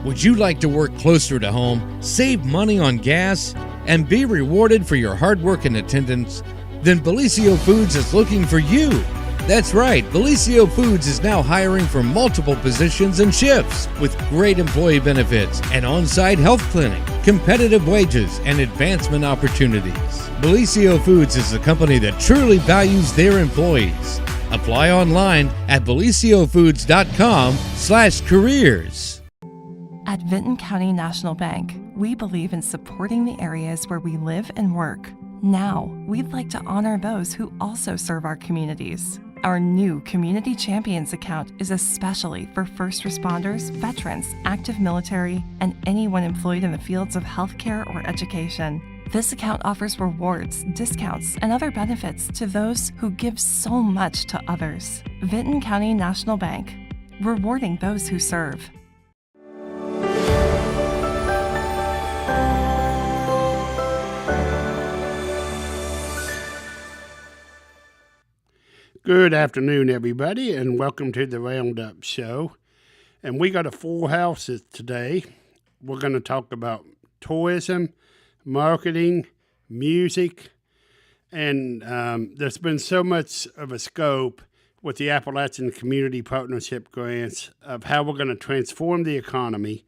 Would you like to work closer to home, save money on gas, and be rewarded for your hard work and attendance? Then Bellisio Foods is looking for you. That's right, Bellisio Foods is now hiring for multiple positions and shifts with great employee benefits, an on-site health clinic, competitive wages, and advancement opportunities. Bellisio Foods is a company that truly values their employees. Apply online at belisiofoods.com/careers. At Vinton County National Bank, we believe in supporting the areas where we live and work. Now, we'd like to honor those who also serve our communities. Our new Community Champions account is especially for first responders, veterans, active military, and anyone employed in the fields of healthcare or education. This account offers rewards, discounts, and other benefits to those who give so much to others. Vinton County National Bank, rewarding those who serve. Good afternoon, everybody, and welcome to the Roundup Show. And we got a full house today. We're going to talk about tourism, marketing, music, and there's been so much of a scope with the Appalachian Community Partnership grants of how we're going to transform the economy.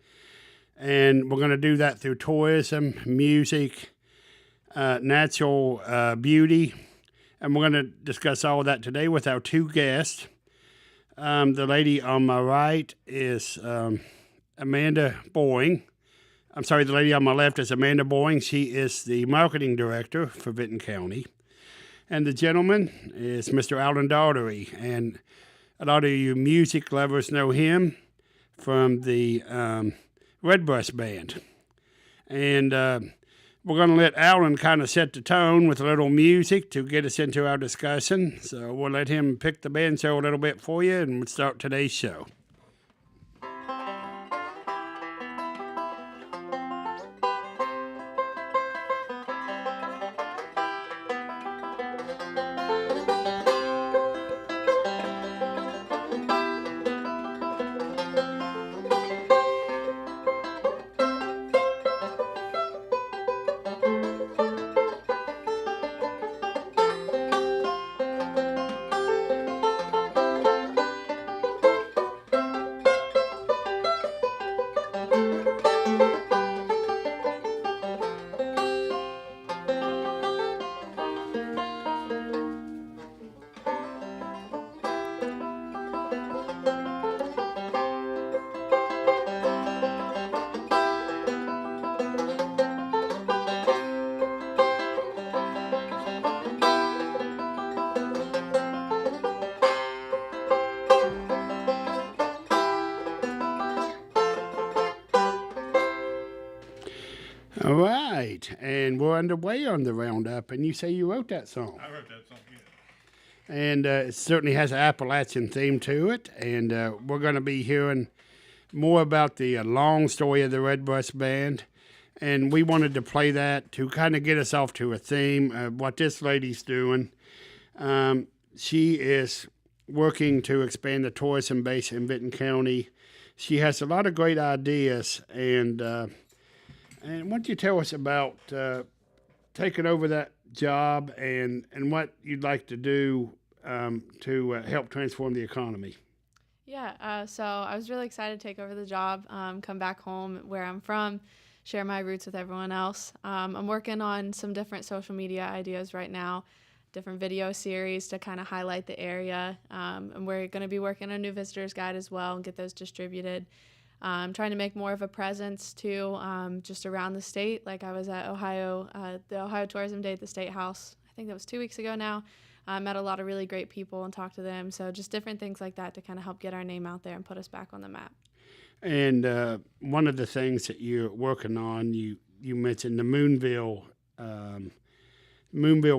And we're going to do that through tourism, music, natural beauty. And we're going to discuss all of that today with our two guests. The lady on my right is Amanda Boying. I'm sorry, the lady on my left is Amanda Boying. She is the marketing director for Vinton County. And the gentleman is Mr. Allen Daugherty. And a lot of you music lovers know him from the Redbreast Band. And we're going to let Allen kind of set the tone with a little music to get us into our discussion. So we'll let him pick the banjo a little bit for you, and we'll start today's show. All right, and we're underway on the Roundup, and you say you wrote that song. I wrote that song, yeah. And it certainly has an Appalachian theme to it, and we're going to be hearing more about the long story of the Redbreast Band, and we wanted to play that to kind of get us off to a theme of what this lady's doing. She is working to expand the tourism base in Vinton County. She has a lot of great ideas, and why don't you tell us about taking over that job and what you'd like to do to help transform the economy? Yeah, so I was really excited to take over the job, come back home where I'm from, share my roots with everyone else. I'm working on some different social media ideas right now, different video series to kind of highlight the area. And we're going to be working on a new visitor's guide as well and get those distributed. Trying to make more of a presence too, just around the state. Like I was at the Ohio Tourism Day at the State House. I think that was 2 weeks ago now. I met a lot of really great people and talked to them. So just different things like that to kind of help get our name out there and put us back on the map. And one of the things that you're working on, you mentioned the Moonville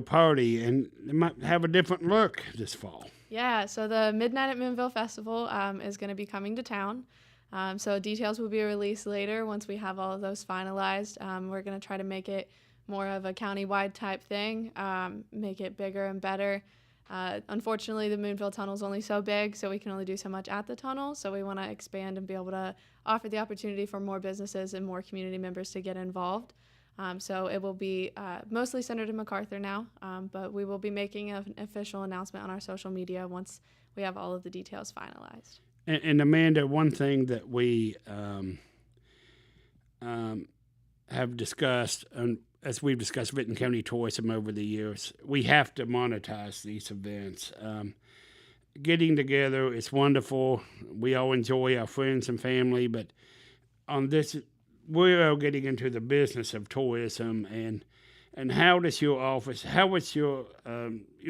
Party, and it might have a different look this fall. Yeah, so the Midnight at Moonville Festival is going to be coming to town. So details will be released later once we have all of those finalized. We're going to try to make it more of a county-wide type thing, make it bigger and better. Unfortunately, the Moonville Tunnel is only so big, so we can only do so much at the tunnel. So we want to expand and be able to offer the opportunity for more businesses and more community members to get involved. So it will be mostly centered in MacArthur now, but we will be making an official announcement on our social media once we have all of the details finalized. And Amanda, one thing that we have discussed, as we've discussed Vinton County Tourism over the years, we have to monetize these events. Getting together is wonderful. We all enjoy our friends and family, but on this, we're all getting into the business of tourism. And how does your office? How would your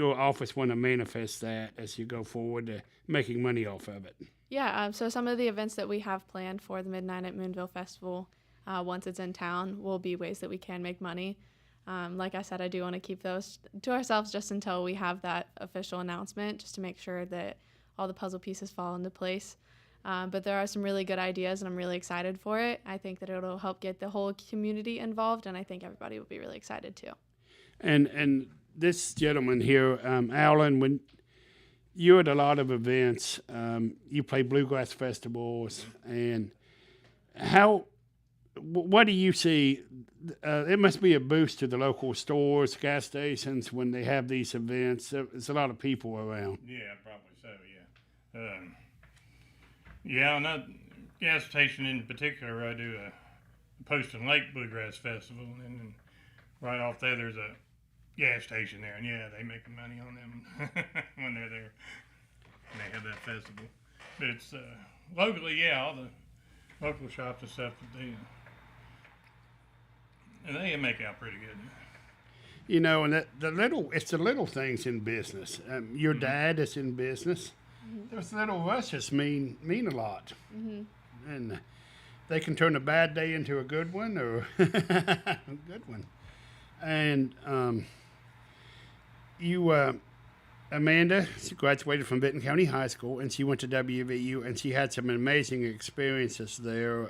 office want to manifest that as you go forward to making money off of it? Yeah. So some of the events that we have planned for the Midnight at Moonville Festival, once it's in town, will be ways that we can make money. Like I said, I do want to keep those to ourselves just until we have that official announcement, just to make sure that all the puzzle pieces fall into place. But there are some really good ideas, and I'm really excited for it. I think that it'll help get the whole community involved, and I think everybody will be really excited too. And this gentleman here, Allen, when you're at a lot of events, you play bluegrass festivals, and what do you see? It must be a boost to the local stores, gas stations when they have these events. There's a lot of people around. Yeah, probably so. Yeah. Yeah, on that gas station in particular, I do a Poston Lake Bluegrass Festival, and then right off there's a gas station there, and yeah, they making money on them when they're there, and they have that festival. But it's locally, yeah, all the local shops and stuff that they make out pretty good. You know, and it's the little things in business. Your dad is in business. Mm-hmm. Those little rushes mean a lot. Mm-hmm. And they can turn a bad day into a good one, or a good one. And Amanda, she graduated from Vinton County High School, and she went to WVU, and she had some amazing experiences there.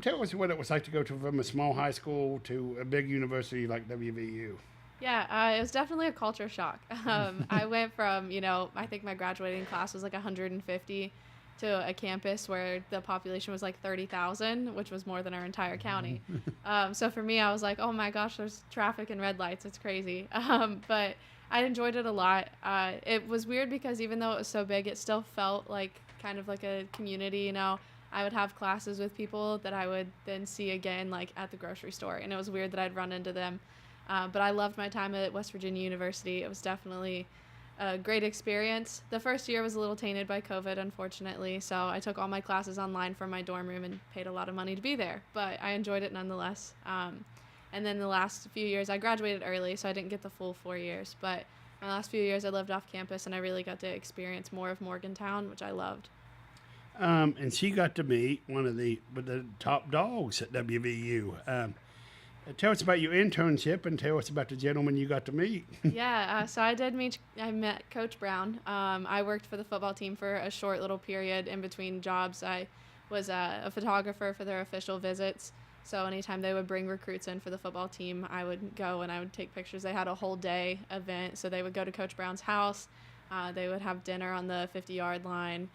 Tell us what it was like to go from a small high school to a big university like WVU. Yeah, it was definitely a culture shock. I went from, I think my graduating class was like 150 to a campus where the population was like 30,000, which was more than our entire county. So for me, I was like, oh my gosh, there's traffic and red lights. It's crazy. But I enjoyed it a lot. It was weird because even though it was so big, it still felt like kind of like a community, I would have classes with people that I would then see again, like at the grocery store. And it was weird that I'd run into them. But I loved my time at West Virginia University. It was definitely a great experience. The first year was a little tainted by COVID, unfortunately. So I took all my classes online from my dorm room and paid a lot of money to be there. But I enjoyed it nonetheless. And then the last few years, I graduated early, so I didn't get the full 4 years. But my last few years, I lived off campus, and I really got to experience more of Morgantown, which I loved. And she got to meet one of the top dogs at WVU. Tell us about your internship, and tell us about the gentleman you got to meet. Yeah, so I met Coach Brown. I worked for the football team for a short little period in between jobs. I was a photographer for their official visits. So anytime they would bring recruits in for the football team, I would go and I would take pictures. They had a whole day event, so they would go to Coach Brown's house. They would have dinner on the 50-yard line.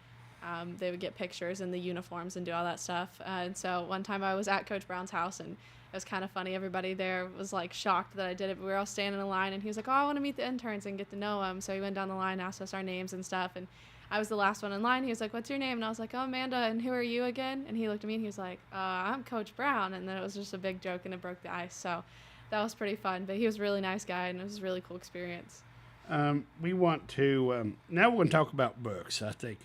They would get pictures in the uniforms and do all that stuff. And so one time I was at Coach Brown's house, and it was kind of funny. Everybody there was like shocked that I did it, but we were all standing in a line, and he was like, oh, I want to meet the interns and get to know them. So he went down the line, asked us our names and stuff, and I was the last one in line. He was like, what's your name? And I was like, oh, Amanda, and who are you again? And he looked at me and he was like, I'm Coach Brown. And then it was just a big joke, and it broke the ice. So that was pretty fun, but he was a really nice guy, and it was a really cool experience. We want to, now we're going to talk about books. I think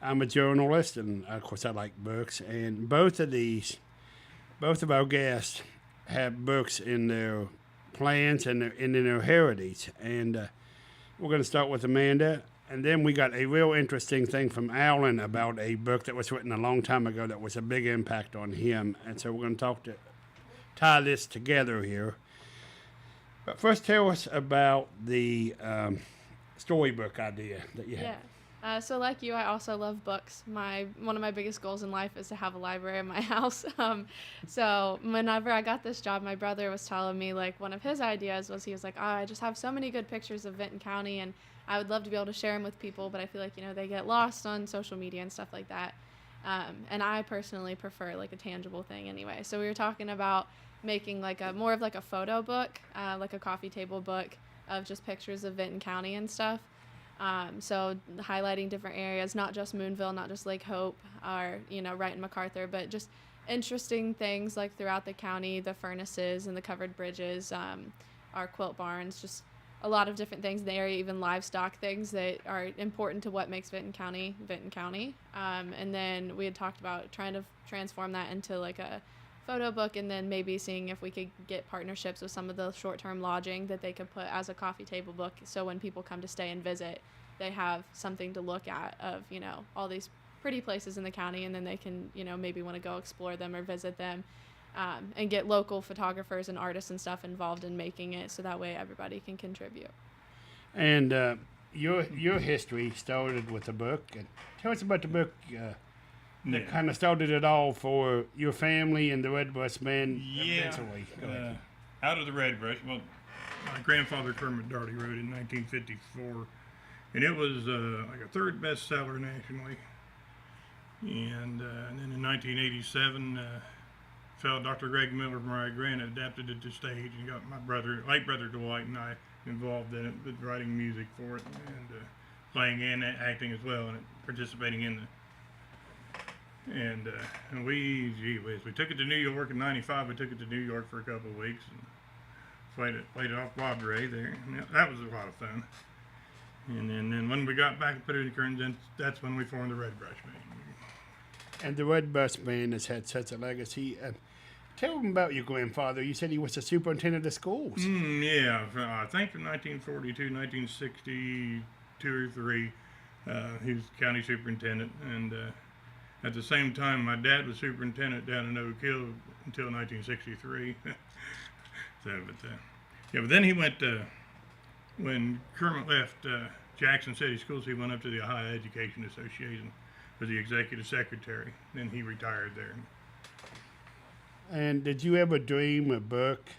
I'm a journalist, and of course I like books, and both of our guests have books in their plans and in their heritage. And we're going to start with Amanda, and then we got a real interesting thing from Allen about a book that was written a long time ago that was a big impact on him. And so we're going to tie this together here. But first, tell us about the storybook idea that you have. So like you, I also love books. One of my biggest goals in life is to have a library in my house. So whenever I got this job, my brother was telling me, like, one of his ideas was, he was like, oh, I just have so many good pictures of Vinton County, and I would love to be able to share them with people, but I feel like, they get lost on social media and stuff like that. And I personally prefer like a tangible thing anyway. So we were talking about making like more of like a photo book, like a coffee table book of just pictures of Vinton County and stuff. So highlighting different areas, not just Moonville, not just Lake Hope, or, right in MacArthur, but just interesting things like throughout the county, the furnaces and the covered bridges, our quilt barns, just a lot of different things in the area, even livestock things that are important to what makes Vinton County, Vinton County. And then we had talked about trying to transform that into like a photo book, and then maybe seeing if we could get partnerships with some of the short-term lodging that they could put as a coffee table book, so when people come to stay and visit, they have something to look at of, all these pretty places in the county, and then they can, maybe want to go explore them or visit them, and get local photographers and artists and stuff involved in making it, so that way everybody can contribute. And your history started with a book. And tell us about the book that kind of started it all for your family and the Red Bus Band eventually. Out of the Red Brush. Well, my grandfather Kermit Daugherty wrote it in 1954, and it was like a third bestseller nationally. And then in 1987, Dr. Greg Miller from Mariah Grant adapted it to stage and got my late brother Dwight and I involved in it, with writing music for it and playing and acting as well, and participating in and we took it to New York in '95. We took it to New York for a couple of weeks and played it off Broadway there. And that was a lot of fun. And then when we got back and put it in Kearns, that's when we formed the Red Brush Band. And the Red Bus Band has had such a legacy. Tell them about your grandfather. You said he was the superintendent of schools. Yeah, I think from 1942, 1962 or 3, he was county superintendent. And at the same time, my dad was superintendent down in Oak Hill until 1963. But then he went, when Kermit left Jackson City Schools, he went up to the Ohio Education Association, was the executive secretary. Then he retired there. And did you ever dream a book?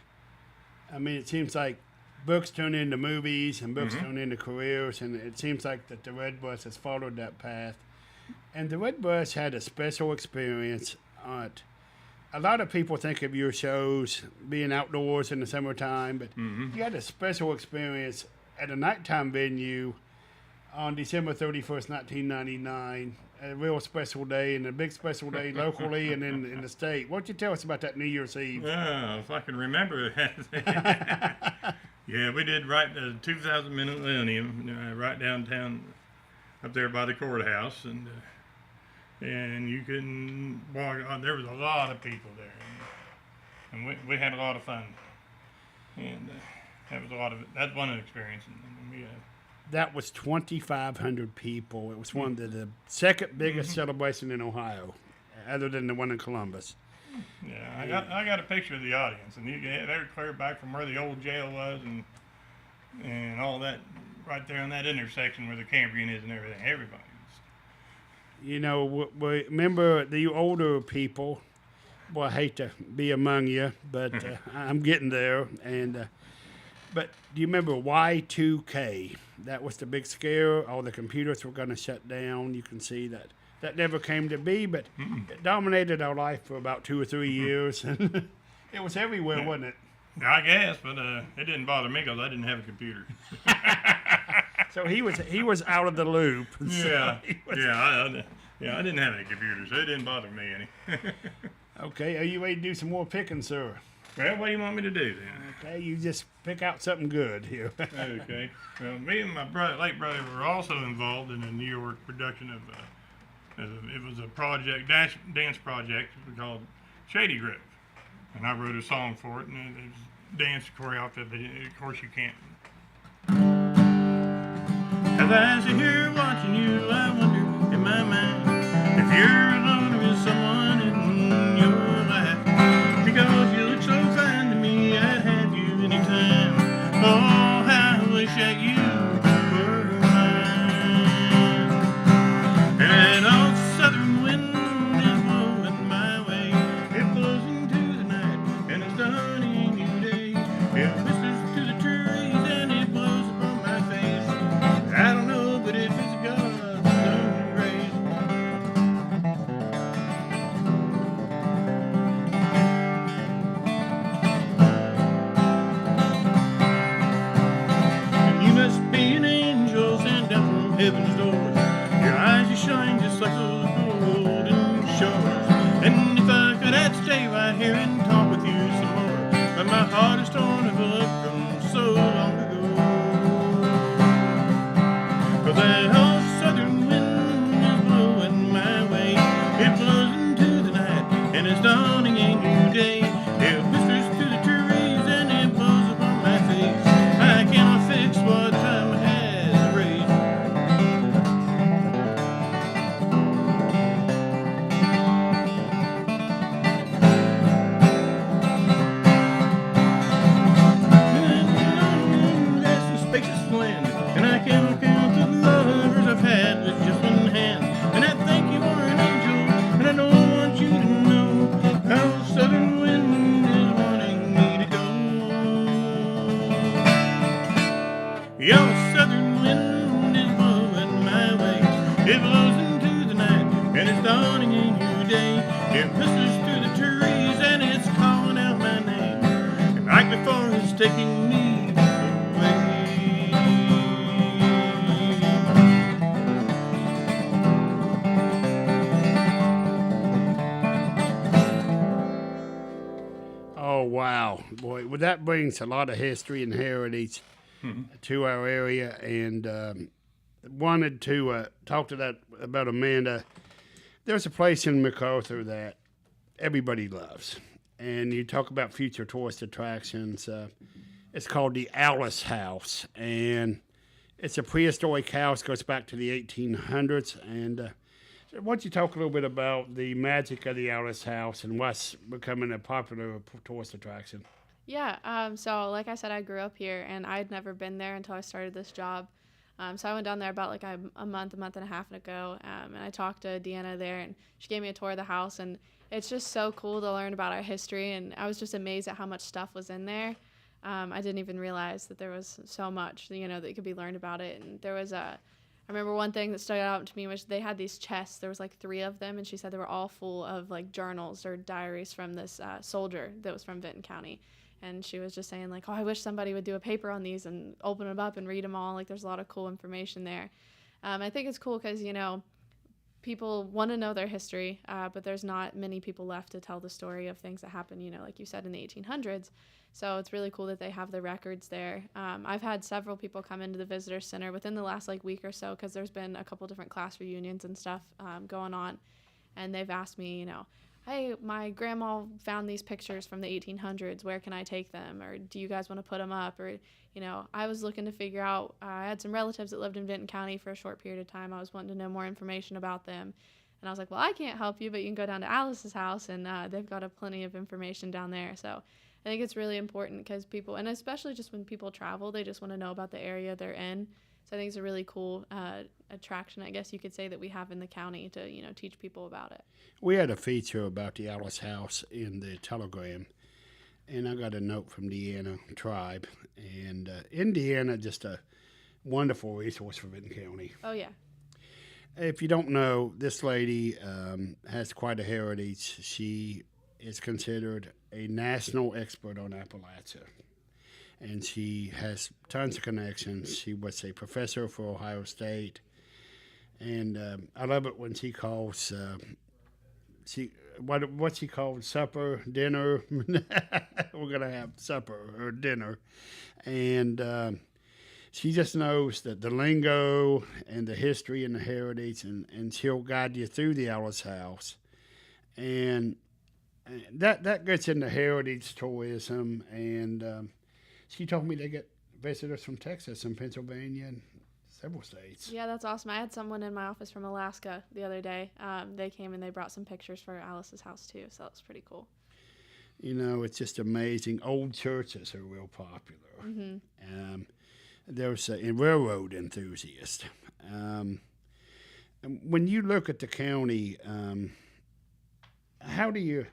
I mean, it seems like books turn into movies and books turn into careers, and it seems like that the Red Bus has followed that path. And the Red Bus had a special experience. A lot of people think of your shows being outdoors in the summertime, but you had a special experience at a nighttime venue on December 31st, 1999. A real special day, and a big special day locally and in the state. Why don't you tell us about that New Year's Eve? Well, if I can remember that. Yeah, we did right 2,000-minute millennium right downtown up there by the courthouse, and you can walk. There was a lot of people there, and we had a lot of fun, and that was a lot of it. That's one experience. And we that was 2,500 people. It was one of the second biggest celebration in Ohio, other than the one in Columbus. Yeah, I got a picture of the audience, and they were clear back from where the old jail was, and all that, right there on that intersection where the Cambrian is and everything. Everybody was. Remember the older people. Well, I hate to be among you, but I'm getting there. And but do you remember Y2K? That was the big scare. All the computers were going to shut down. You can see that never came to be, but it dominated our life for about 2 or 3 years. It was everywhere, wasn't it? I guess, but it didn't bother me because I didn't have a computer. So he was out of the loop. Yeah, I didn't have any computers, so it didn't bother me any. Okay, are you ready to do some more picking, sir? Well, what do you want me to do then? Okay, you just pick out something good here. Okay. Well, me and my late brother were also involved in a New York production of it was a dance project called Shady Grip, and I wrote a song for it, and it was dance choreographed. Of course, you can't. As I sit here watching you, I wonder in my mind if you're alone with someone in your life, because you look so fine to me, I'd have you anytime. Oh, how I wish that you were mine. loved from so long ago. 'Cause that old southern wind is blowing my way. It blows into the night and it's dawning a new day. It whispers through the trees and it blows upon my face. I cannot fix what time has erased. That's the spacious land, and I cannot count the lovers I've had with just one hand. And I think you are an angel, and I don't want you to know how southern wind is wanting me to go. Your southern wind is blowing my way. It blows into the night, and it's dawning a new day. It whispers through the trees, and it's calling out my name. And like before, it's taking me away. Oh, wow. Boy, well, that brings a lot of history and heritage to our area. And wanted to talk to that about Amanda. There's a place in MacArthur that everybody loves. And you talk about future tourist attractions. It's called the Alice House. And it's a prehistoric house, goes back to the 1800s. And why don't you talk a little bit about the magic of the Alice House and what's becoming a popular tourist attraction? Yeah, so like I said, I grew up here, and I'd never been there until I started this job. So I went down there about like a month and a half ago, and I talked to Deanna there, and she gave me a tour of the house, and it's just so cool to learn about our history, and I was just amazed at how much stuff was in there. I didn't even realize that there was so much, that could be learned about it, and there was I remember one thing that stood out to me was they had these chests. There was like 3 of them, and she said they were all full of like journals or diaries from this soldier that was from Vinton County. And she was just saying like, oh, I wish somebody would do a paper on these and open them up and read them all. Like there's a lot of cool information there. I think it's cool because, people want to know their history, but there's not many people left to tell the story of things that happened, like you said, in the 1800s. So it's really cool that they have the records there. I've had several people come into the visitor center within the last week or so because there's been a couple different class reunions and stuff going on. And they've asked me, hey, my grandma found these pictures from the 1800s. Where can I take them? Or do you guys want to put them up? Or, I was looking to figure out, I had some relatives that lived in Vinton County for a short period of time. I was wanting to know more information about them. And I was like, well, I can't help you, but you can go down to Alice's house, and they've got plenty of information down there. So I think it's really important because people, and especially just when people travel, they just want to know about the area they're in. So I think it's a really cool attraction, I guess you could say, that we have in the county to, teach people about it. We had a feature about the Alice House in the Telegram, and I got a note from Deanna Tribe. And Indiana, just a wonderful resource for Vinton County. Oh, yeah. If you don't know, this lady has quite a heritage. She is considered a national expert on Appalachia. And she has tons of connections. She was a professor for Ohio State. And I love it when she calls, what she called supper, dinner. We're going to have supper or dinner. And she just knows that the lingo and the history and the heritage, and she'll guide you through the Alice House. And that gets into heritage tourism. And she told me they get visitors from Texas and Pennsylvania and several states. Yeah, that's awesome. I had someone in my office from Alaska the other day. They came and they brought some pictures for Alice's house too, so that was pretty cool. It's just amazing. Old churches are real popular. Mm-hmm. There's a railroad enthusiast. And when you look at the county, how do you?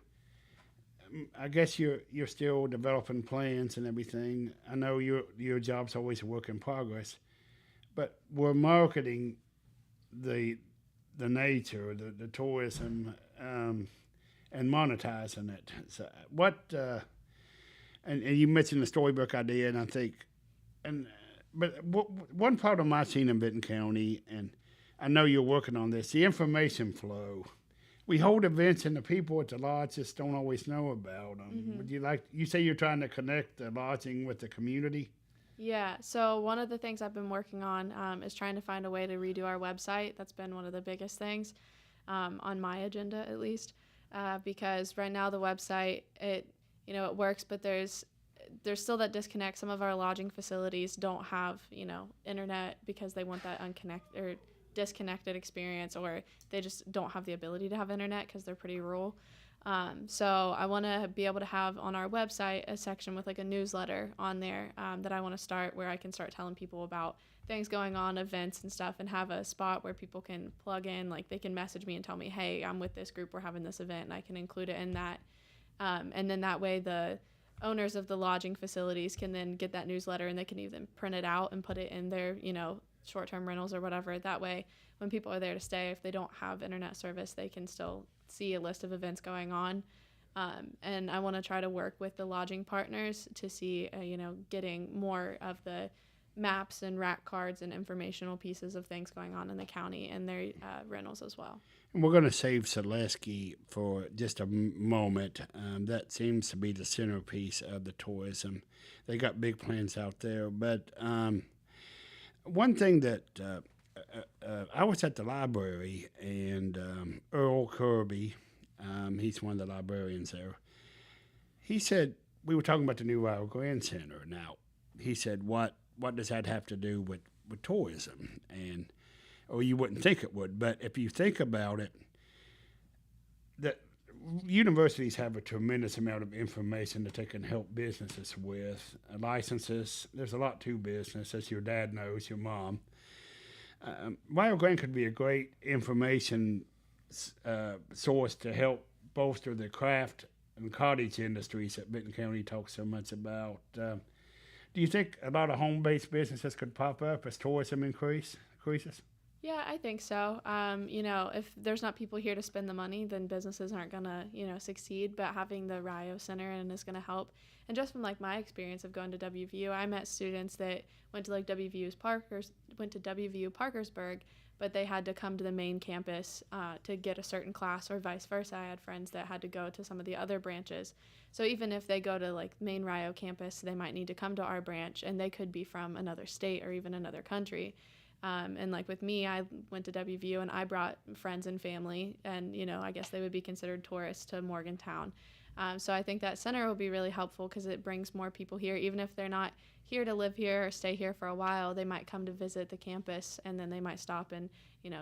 I guess you're still developing plans and everything. I know your job's always a work in progress, but we're marketing the nature, the tourism, and monetizing it. So and you mentioned the storybook idea, and I think, but one problem I've seen in Vinton County, and I know you're working on this, the information flow. we hold events and the people at the lodge just don't always know about them. Would you say you're trying to connect the lodging with the community? Yeah, so one of the things I've been working on is trying to find a way to redo our website. That's been one of the biggest things on my agenda, at least, because right now the website, it works, but there's still that disconnect. Some of our lodging facilities don't have, internet because they want that disconnected experience, or they just don't have the ability to have internet because they're pretty rural. So I want to be able to have on our website a section with like a newsletter on there that I want to start, where I can start telling people about things going on, events and stuff, and have a spot where people can plug in. Like they can message me and tell me, hey, I'm with this group, we're having this event, and I can include it in that. And then that way the owners of the lodging facilities can then get that newsletter, and they can even print it out and put it in their, short-term rentals or whatever. That way, when people are there to stay, if they don't have internet service, they can still see a list of events going on. And I want to try to work with the lodging partners to see, getting more of the maps and rack cards and informational pieces of things going on in the county and their rentals as well. And we're going to save Selesky for just a moment. That seems to be the centerpiece of the tourism. They got big plans out there, but one thing that I was at the library, and Earl Kirby, he's one of the librarians there, he said, we were talking about the new Rio Grande Center. Now, he said, what does that have to do with tourism? Or you wouldn't think it would, but if you think about it, the universities have a tremendous amount of information that they can help businesses with. Licenses, there's a lot to business, as your dad knows, your mom. Rio Grande could be a great information source to help bolster the craft and cottage industries that Vinton County talks so much about. Do you think a lot of home-based businesses could pop up as tourism increases? Yeah, I think so. If there's not people here to spend the money, then businesses aren't going to, succeed. But having the Rio Center is going to help. And just from like my experience of going to WVU, I met students that went to like WVU Parkersburg, but they had to come to the main campus to get a certain class, or vice versa. I had friends that had to go to some of the other branches. So even if they go to like main Rio campus, they might need to come to our branch, and they could be from another state or even another country. And like with me, I went to WVU and I brought friends and family, and, I guess they would be considered tourists to Morgantown. So I think that center will be really helpful because it brings more people here. Even if they're not here to live here or stay here for a while, they might come to visit the campus, and then they might stop and,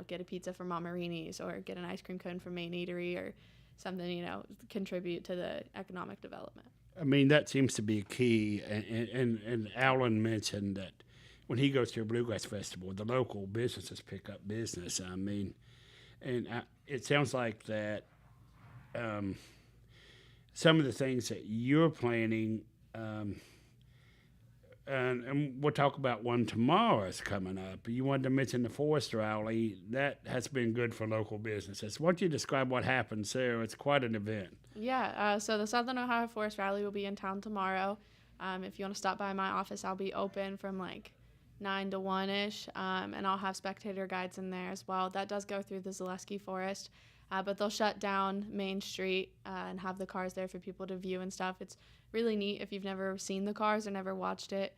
get a pizza from Marini's or get an ice cream cone from Main Eatery or something, contribute to the economic development. I mean, that seems to be a key. And Allen mentioned that when he goes to a bluegrass festival, the local businesses pick up business. I mean, and it sounds like that some of the things that you're planning, and we'll talk about one tomorrow is coming up. You wanted to mention the Forest Rally. That has been good for local businesses. Why don't you describe what happens there? It's quite an event. Yeah, so the Southern Ohio Forest Rally will be in town tomorrow. If you want to stop by my office, I'll be open from like 9 to 1-ish, and I'll have spectator guides in there as well. That does go through the Zaleski Forest, but they'll shut down Main Street and have the cars there for people to view and stuff. It's really neat if you've never seen the cars or never watched it.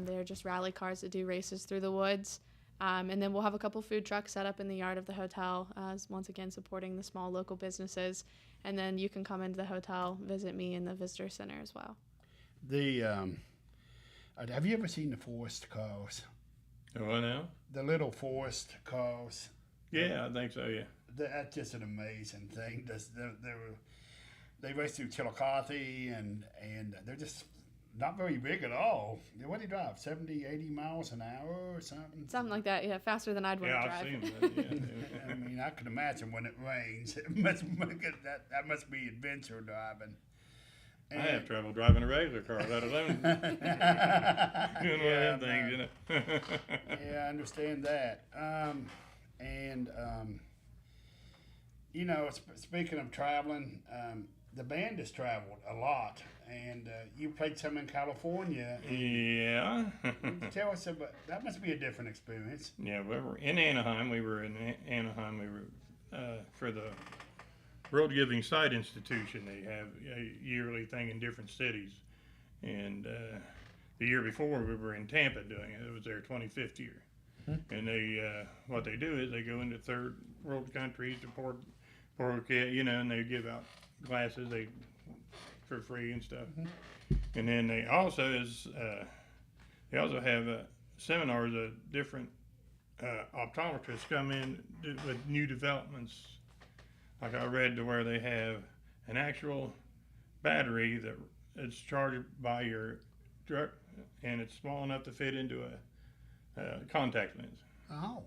They're just rally cars that do races through the woods. And then we'll have a couple food trucks set up in the yard of the hotel, once again supporting the small local businesses. And then you can come into the hotel, visit me in the visitor center as well. Have you ever seen the forest cars? What now? The little forest cars. Yeah, I think so, yeah. That's just an amazing thing. They race through Chillicothe, and they're just not very big at all. What do you drive, 70, 80 miles an hour or something? Something like that, yeah, faster than I'd want to drive. Yeah, I've seen that, yeah. I mean, I can imagine when it rains. That must be adventure driving. I have trouble driving a regular car, let alone doing one of them things, Yeah, I understand that. Speaking of traveling, the band has traveled a lot, and you played some in California. Yeah. Tell us about that. Must be a different experience. Yeah, we were in Anaheim. We were for the World Giving Sight Institution. They have a yearly thing in different cities. And the year before, we were in Tampa doing it. It was their 25th year. And they, what they do is they go into third world countries to poor kids, and they give out glasses for free and stuff. And then they also have seminars of different optometrists come in with new developments. Like I read to where they have an actual battery that it's charged by your drug, and it's small enough to fit into a contact lens. Oh,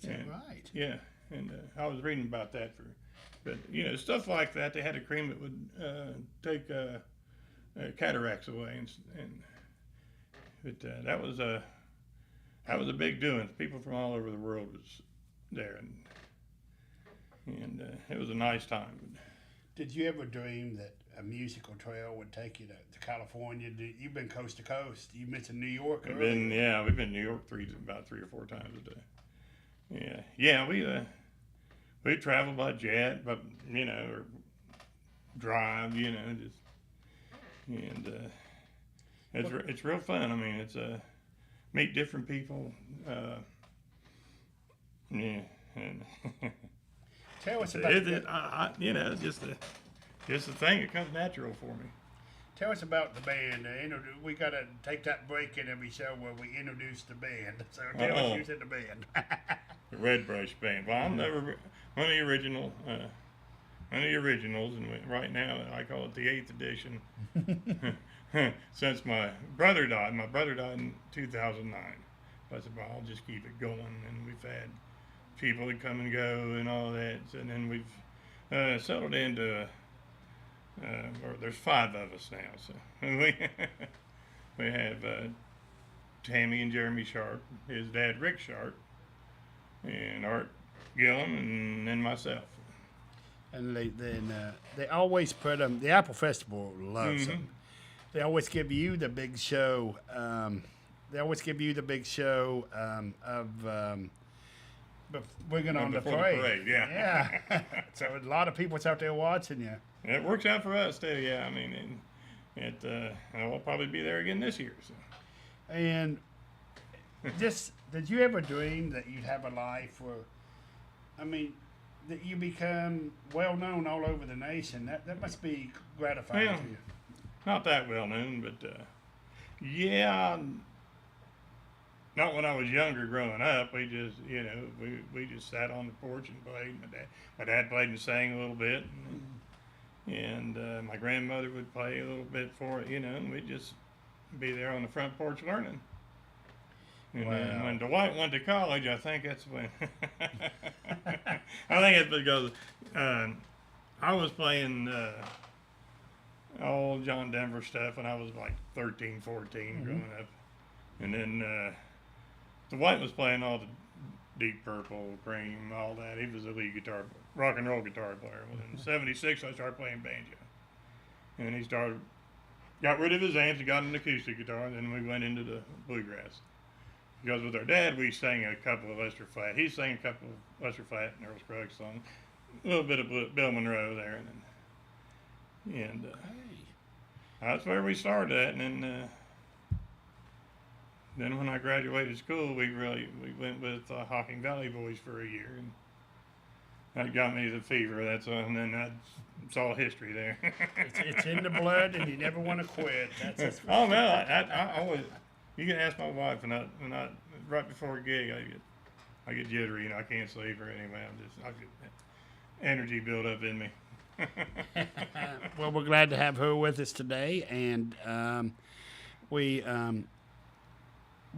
is that right? Yeah, and I was reading about that but stuff like that. They had a cream that would take cataracts away, but that was a big doing. People from all over the world was there, and it was a nice time. Did you ever dream that a musical trail would take you to California? You've been coast to coast. You mentioned New York earlier. We've been to New York about 3 or 4 times a day. Yeah, we travel by jet, but or drive, it's real fun. I mean, it's meet different people. And tell us about it's just the thing. It comes natural for me. Tell us about the band. We got to take that break in every show where we introduce the band. So tell us who's in the band. The Red Brush Band. Well, I'm never one of the originals, and right now I call it the 8th edition. Since my brother died. My brother died in 2009. I said, well, I'll just keep it going, and we've had people that come and go and all that, and then we've settled into. There's 5 of us now, so we have Tammy and Jeremy Sharp, his dad Rick Sharp, and Art Gillum, and then myself. And they always put them. The Apple Festival loves them. They always give you the big show. But we're going on the parade. Yeah. So a lot of people's out there watching you. It works out for us too. Yeah, I mean, we'll probably be there again this year. So. And did you ever dream that you'd have a life where, that you become well known all over the nation? That must be gratifying to you. Not that well known, but yeah. Not when I was younger, growing up. We just, we just sat on the porch and played. My dad played and sang a little bit, and my grandmother would play a little bit for it, and we'd just be there on the front porch learning. And when Dwight went to college, I think that's when. I think it's because I was playing all John Denver stuff when I was like 13, 14, growing up, and then. Dwight was playing all the Deep Purple, Cream, all that. He was a lead rock and roll guitar player. In '76, I started playing banjo, and he got rid of his amps and got an acoustic guitar. And then we went into the bluegrass. Because with our dad, we sang a couple of Lester Flatt. He sang a couple of Lester Flatt and Earl Scruggs songs, a little bit of Bill Monroe there, and that's where we started at, and then. Then when I graduated school, we went with Hocking Valley Boys for a year, and that got me the fever. And then that's all history there. it's in the blood, and you never want to quit. Oh no, I always. You can ask my wife, and I right before a gig, I get jittery, I can't sleep or anyway. I get energy build up in me. Well, we're glad to have her with us today, and we're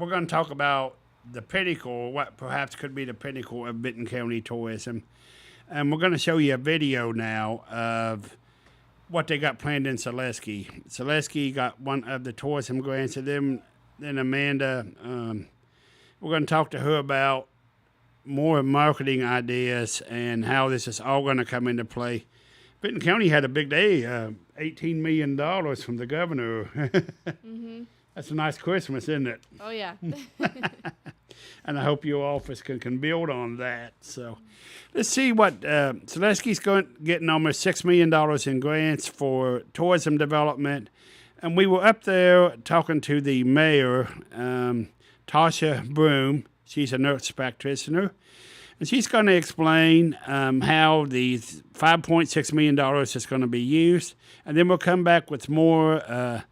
going to talk about the pinnacle, what perhaps could be the pinnacle of Vinton County tourism. And we're going to show you a video now of what they got planned in Saleski. Saleski got one of the tourism grants, and then Amanda, we're going to talk to her about more marketing ideas and how this is all going to come into play. Vinton County had a big day, $18 million from the governor. That's a nice Christmas, isn't it? Oh, yeah. and I hope your office can build on that. So let's see what Selesky's getting almost $6 million in grants for tourism development. And we were up there talking to the mayor, Tasha Broom. She's a nurse practitioner. And she's going to explain how the $5.6 million is going to be used. And then we'll come back with more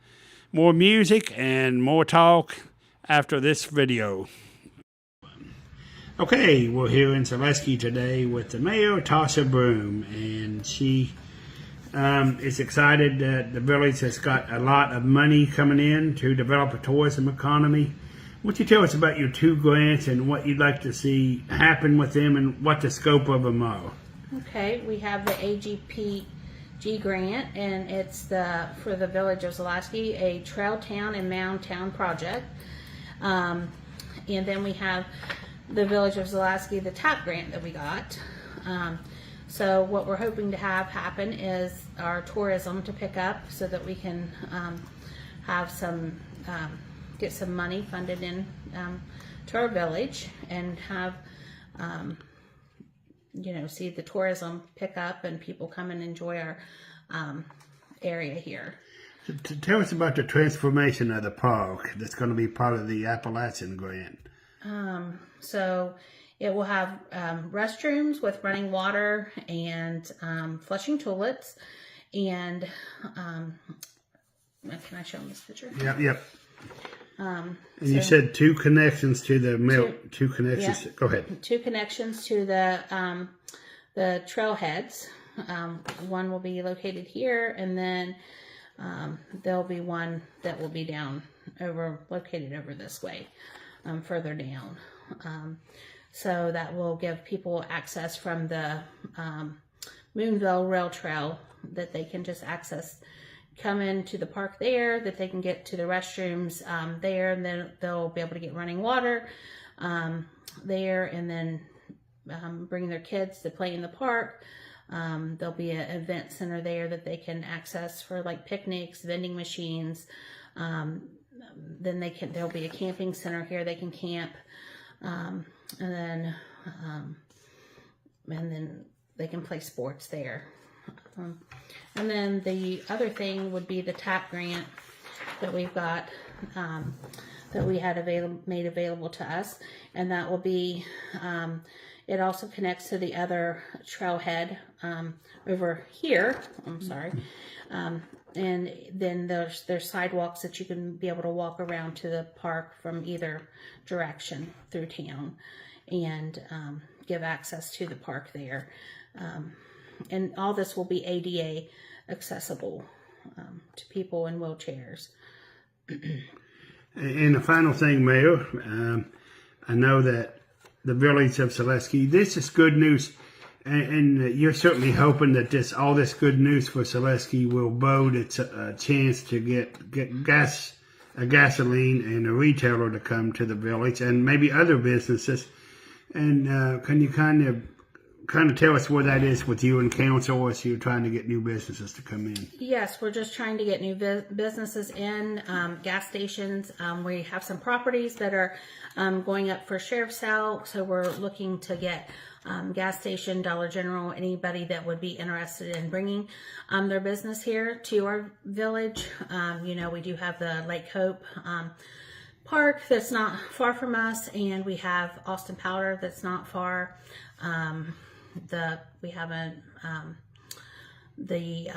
music and more talk after this video. Okay, we're here in Selesky today with the mayor, Tasha Broom. And she is excited that the village has got a lot of money coming in to develop a tourism economy. Would you tell us about your 2 grants and what you'd like to see happen with them and what the scope of them are? Okay, we have the AGPG grant, and it's for the village of Selesky, a trail town and mound town project. And then we have the village of Selesky, the TAP grant that we got. So what we're hoping to have happen is our tourism to pick up so that we can have some get some money funded in to our village and have see the tourism pick up and people come and enjoy our area here. Tell us about the transformation of the park that's going to be part of the Appalachian grant. So it will have restrooms with running water and flushing toilets, and can I show them this picture? Yep. And you said 2 connections to the mail. 2 connections. Yeah. Go ahead. 2 connections to the trailheads. One will be located here, and then there'll be one that will be located over this way, further down. So that will give people access from the Moonville Rail Trail, that they can just come into the park there, that they can get to the restrooms there, and then they'll be able to get running water there, and then bring their kids to play in the park. There'll be an event center there that they can access for like picnics, vending machines. Then there'll be a camping center here they can camp, and then they can play sports there. And then the other thing would be the TAP grant that we've got, that we had made available to us, and that will be, it also connects to the other trailhead over here. I'm sorry. And then there's sidewalks that you can be able to walk around to the park from either direction through town, and give access to the park there. And all this will be ADA accessible to people in wheelchairs. And the final thing, Mayor, I know that the village of Selesky, this is good news, and you're certainly hoping that all this good news for Selesky will bode its chance to get gasoline and a retailer to come to the village, and maybe other businesses. And can you kind of tell us where that is with you and council, as you're trying to get new businesses to come in? Yes, we're just trying to get new businesses in, gas stations. We have some properties that are going up for sheriff's sale, so we're looking to get gas station, Dollar General, anybody that would be interested in bringing their business here to our village. We do have the Lake Hope Park that's not far from us, and we have Austin Powder that's not far. We have the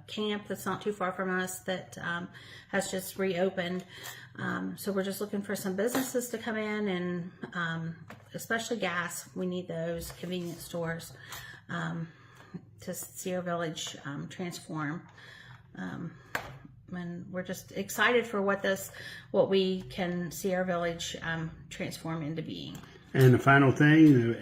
camp that's not too far from us that has just reopened. So we're just looking for some businesses to come in, and especially gas. We need those convenience stores to see our village transform. And we're just excited for what we can see our village transform into being. And the final thing,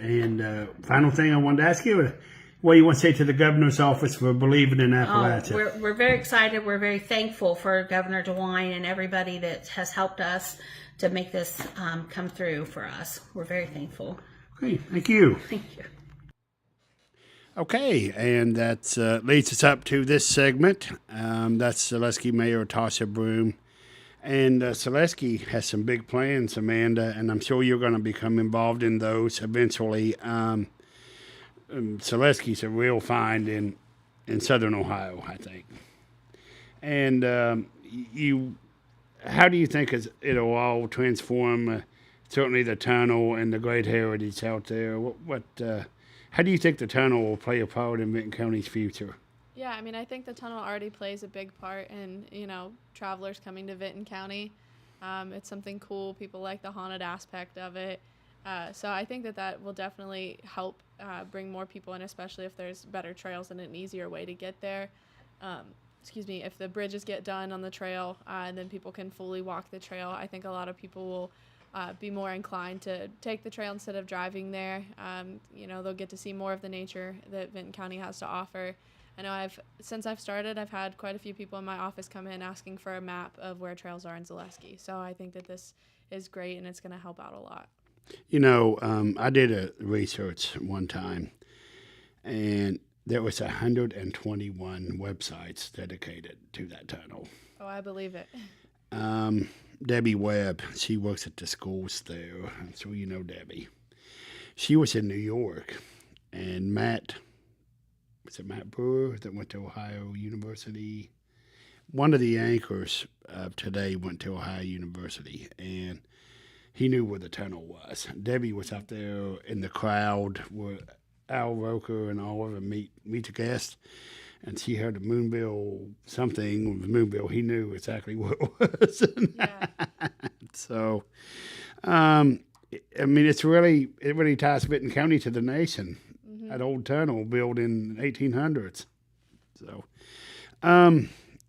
I wanted to ask you, what do you want to say to the governor's office for believing in Appalachia? We're very excited. We're very thankful for Governor DeWine and everybody that has helped us to make this come through for us. We're very thankful. Okay, thank you. Thank you. Okay, and that leads us up to this segment. That's Selesky Mayor Tasha Broom. And Selesky has some big plans, Amanda, and I'm sure you're going to become involved in those eventually. Selesky's a real find in Southern Ohio, I think. And how do you think it'll all transform? Certainly, the tunnel and the great heritage out there. How do you think the tunnel will play a part in Vinton County's future? Yeah, I mean, I think the tunnel already plays a big part in, travelers coming to Vinton County. It's something cool. People like the haunted aspect of it. So I think that will definitely help bring more people in, especially if there's better trails and an easier way to get there. If the bridges get done on the trail, and then people can fully walk the trail, I think a lot of people will be more inclined to take the trail instead of driving there. They'll get to see more of the nature that Vinton County has to offer. I know since I've started, I've had quite a few people in my office come in asking for a map of where trails are in Zaleski. So I think that this is great and it's going to help out a lot. I did a research one time, and there was 121 websites dedicated to that tunnel. Oh, I believe it. Debbie Webb, she works at the schools there. I'm sure you know Debbie. She was in New York, and Matt Brewer that went to Ohio University? One of the anchors of today went to Ohio University, and he knew where the tunnel was. Debbie was out there in the crowd where Al Roker and all of them meet the guests, and she heard a moonbill, something with the moonbill. He knew exactly what it was. Yeah. So, it really ties Vinton County to the nation. Mm-hmm. That old tunnel built in the 1800s. So,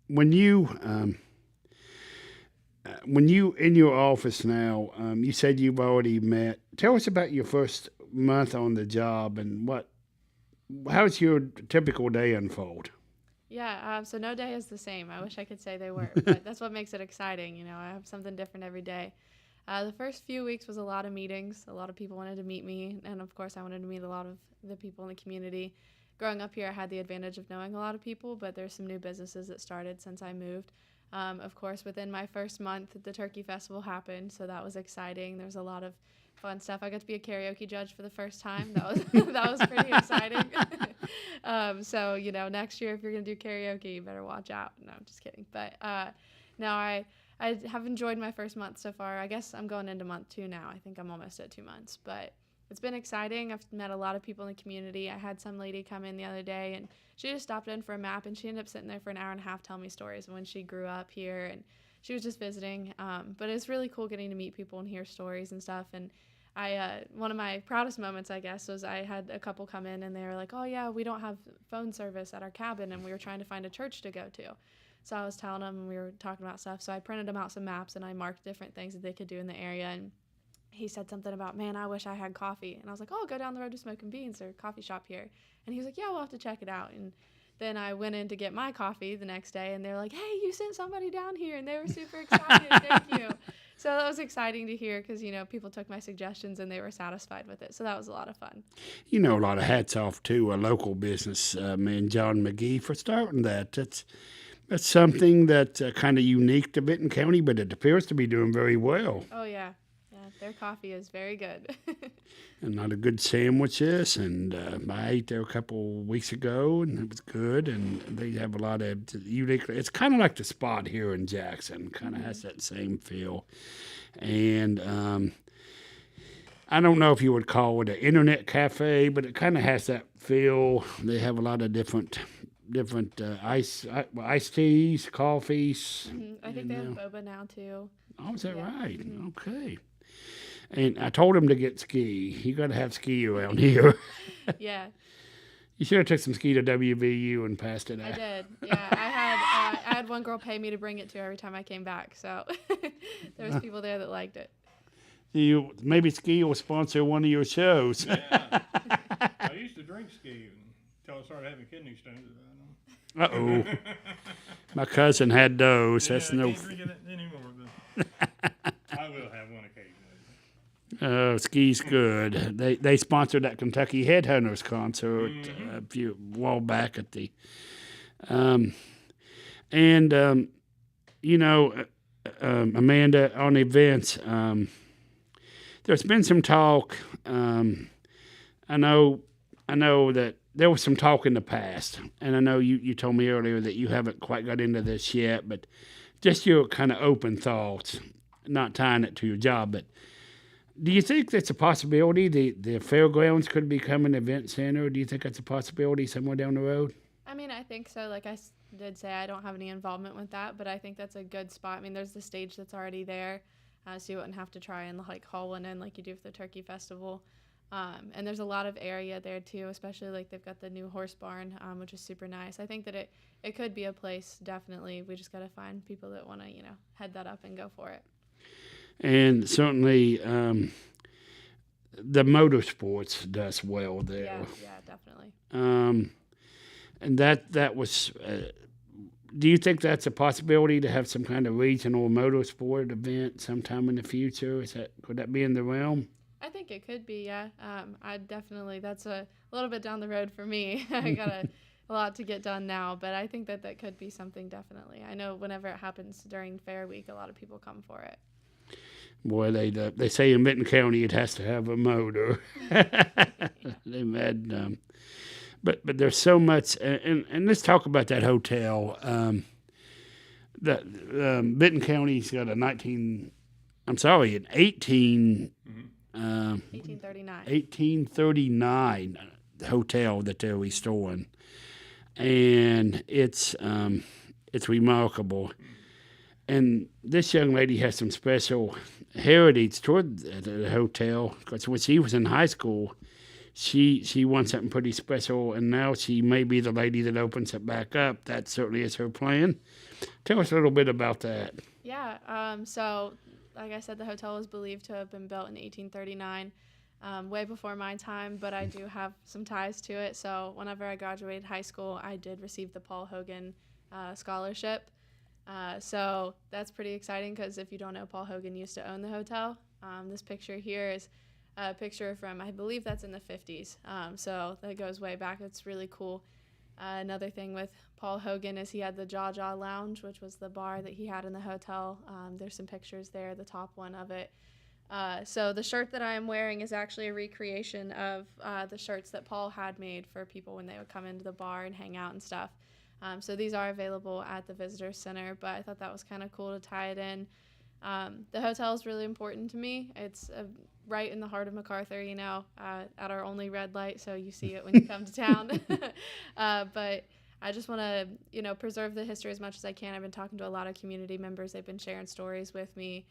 when you in your office now, you said you've already met. Tell us about your first month on the job and how's your typical day unfold? Yeah, so no day is the same. I wish I could say they were, but that's what makes it exciting. I have something different every day. The first few weeks was a lot of meetings. A lot of people wanted to meet me, and of course I wanted to meet a lot of the people in the community. Growing up here, I had the advantage of knowing a lot of people, but there's some new businesses that started since I moved. Of course, within my first month, the Turkey Festival happened, so that was exciting. There was a lot of fun stuff. I got to be a karaoke judge for the first time. That was pretty exciting. So next year if you're gonna do karaoke, you better watch out. No, I'm just kidding. But no, I have enjoyed my first month so far. I guess I'm going into month 2 now. I think I'm almost at 2 months, but it's been exciting. I've met a lot of people in the community. I had some lady come in the other day, and she just stopped in for a map, and she ended up sitting there for an hour and a half telling me stories of when she grew up here, and she was just visiting. But it's really cool getting to meet people and hear stories and stuff. And one of my proudest moments, I guess, was I had a couple come in, and they were like, "Oh yeah, we don't have phone service at our cabin, and we were trying to find a church to go to." So I was telling them, and we were talking about stuff. So I printed them out some maps, and I marked different things that they could do in the area. And he said something about, "Man, I wish I had coffee." And I was like, "Oh, go down the road to Smoking Beans, or a coffee shop here." And he was like, "Yeah, we'll have to check it out." And then I went in to get my coffee the next day, and they were like, "Hey, you sent somebody down here," and they were super excited. Thank you. So that was exciting to hear because, people took my suggestions and they were satisfied with it. So that was a lot of fun. A lot of hats off to a local business man, John McGee, for starting that. That's something that's kind of unique to Vinton County, but it appears to be doing very well. Oh, yeah. Their coffee is very good. And a lot of good sandwiches, and I ate there a couple weeks ago, and it was good. And they have a lot of unique. It's kind of like the Spot here in Jackson. Kind of has that same feel. And I don't know if you would call it an internet cafe, but it kind of has that feel. They have a lot of different iced teas, coffees. Mm-hmm. I think they have boba now too. Oh, is that right? Mm-hmm. Okay. And I told him to get ski. You got to have ski around here. Yeah. You should have took some ski to WVU and passed it out. I did. Yeah, I had one girl pay me to bring it to her every time I came back. So there was people there that liked it. Maybe ski will sponsor one of your shows. Yeah. I used to drink ski until I started having kidney stones. Uh-oh. My cousin had those. Yeah, That's I no. can't drink it anymore, but I will have one occasionally. Oh, ski's good. They sponsored that Kentucky Headhunters concert a while back at the, Amanda, on events, there's been some talk. I know that there was some talk in the past, and I know you told me earlier that you haven't quite got into this yet, but just your kind of open thoughts, not tying it to your job, but do you think that's a possibility? The fairgrounds could become an event center? Do you think that's a possibility somewhere down the road? I mean, I think so. Like did say, I don't have any involvement with that, but I think that's a good spot. I mean, there's the stage that's already there, so you wouldn't have to try and like haul one in like you do for the Turkey Festival. And there's a lot of area there too, especially like they've got the new horse barn, which is super nice. I think that it could be a place, definitely. We just got to find people that want to, head that up and go for it. And certainly the motorsports does well there. Yeah, definitely. And that was, do you think that's a possibility to have some kind of regional motorsport event sometime in the future? Could that be in the realm? I think it could be, yeah. That's a little bit down the road for me. I got a lot to get done now, but I think that could be something, definitely. I know whenever it happens during Fair Week, a lot of people come for it. Boy, they say in Vinton County it has to have a motor. They've had, but there's so much, and let's talk about that hotel. Vinton County's got an 1839 hotel that they're restoring, and it's remarkable. And this young lady has some special heritage toward the hotel, because when she was in high school, she won something pretty special, and now she may be the lady that opens it back up. That certainly is her plan. Tell us a little bit about that. Yeah, so like I said, the hotel is believed to have been built in 1839, way before my time, but I do have some ties to it. So whenever I graduated high school, I did receive the Paul Hogan scholarship. So that's pretty exciting, because if you don't know, Paul Hogan used to own the hotel. This picture here is a picture from, I believe that's in the 50s. So that goes way back. It's really cool. Another thing with Paul Hogan is he had the Jaw Jaw Lounge, which was the bar that he had in the hotel. There's some pictures there, the top one of it. So the shirt that I am wearing is actually a recreation of the shirts that Paul had made for people when they would come into the bar and hang out and stuff. So these are available at the Visitor Center, but I thought that was kind of cool to tie it in. The hotel is really important to me. It's right in the heart of MacArthur, at our only red light, so you see it when you come to town. But I just want to, preserve the history as much as I can. I've been talking to a lot of community members. They've been sharing stories with me,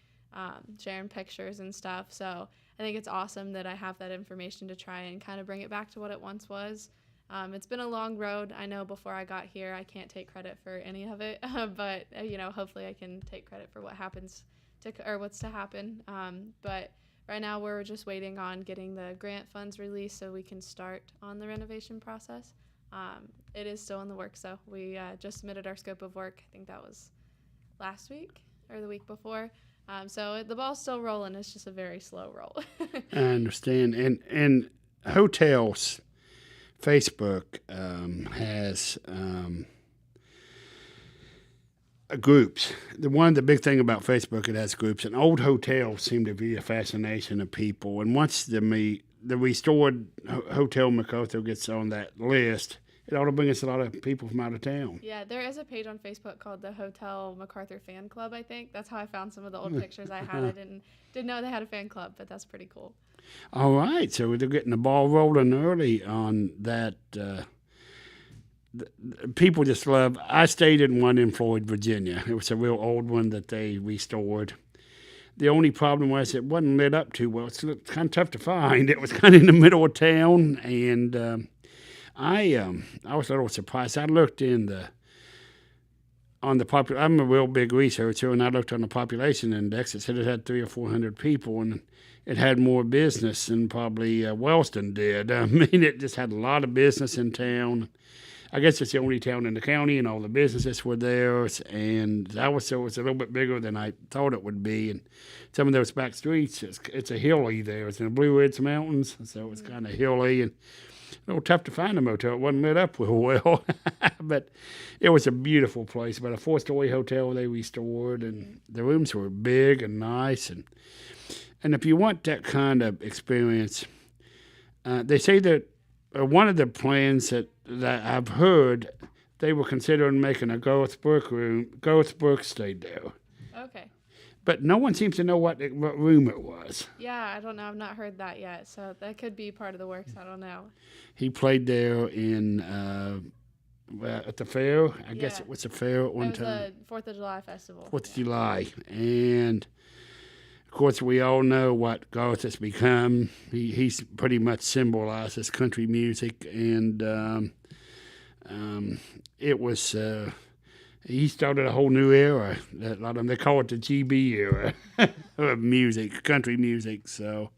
sharing pictures and stuff. So I think it's awesome that I have that information to try and kind of bring it back to what it once was. It's been a long road. I know before I got here, I can't take credit for any of it, but hopefully I can take credit for what's to happen. But right now we're just waiting on getting the grant funds released so we can start on the renovation process. It is still in the works, though. We just submitted our scope of work. I think that was last week or the week before. So the ball's still rolling. It's just a very slow roll. I understand. And hotels, Facebook has groups. The big thing about Facebook, it has groups, and old hotels seem to be a fascination of people. And once the restored Hotel MacArthur gets on that list, it ought to bring us a lot of people from out of town. Yeah, there is a page on Facebook called the Hotel MacArthur Fan Club, I think. That's how I found some of the old pictures I had. I didn't know they had a fan club, but that's pretty cool. All right, so they're getting the ball rolling early on that. People just love. I stayed in one in Floyd, Virginia. It was a real old one that they restored. The only problem was it wasn't lit up too well. It's kind of tough to find. It was kind of in the middle of town, and I was a little surprised. I looked on the I'm a real big researcher, and I looked on the population index. It said it had 300 or 400 people, and it had more business than probably Wellston did. I mean, it just had a lot of business in town. I guess it's the only town in the county, and all the businesses were there, and it was a little bit bigger than I thought it would be. And some of those back streets, it's a hilly there. It's in the Blue Ridge Mountains, so it's kind of hilly and a little tough to find a motel. It wasn't lit up real well. But it was a beautiful place, about a 4-story hotel they restored, and the rooms were big and nice. And if you want that kind of experience, they say that one of the plans that I've heard, they were considering making a Garth Brooks room. Garth Brooks stayed there. Okay. But no one seems to know what room it was. Yeah, I don't know. I've not heard that yet, so that could be part of the works. I don't know. He played there in at the fair. I guess it was a fair at one time. It was the 4th of July festival. 4th of July. And, of course, we all know what Garth has become. He's pretty much symbolizes country music. And it was... he started a whole new era. A lot of them, they call it the GB era of music, country music. So,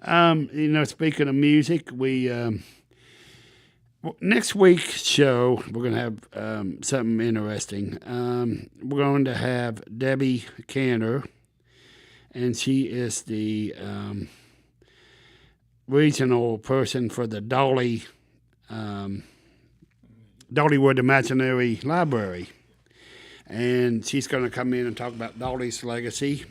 speaking of music, we... next week's show, we're going to have something interesting. We're going to have Debbie Cantor, and she is the regional person for the Dollywood Imaginary Library. And she's going to come in and talk about Dolly's legacy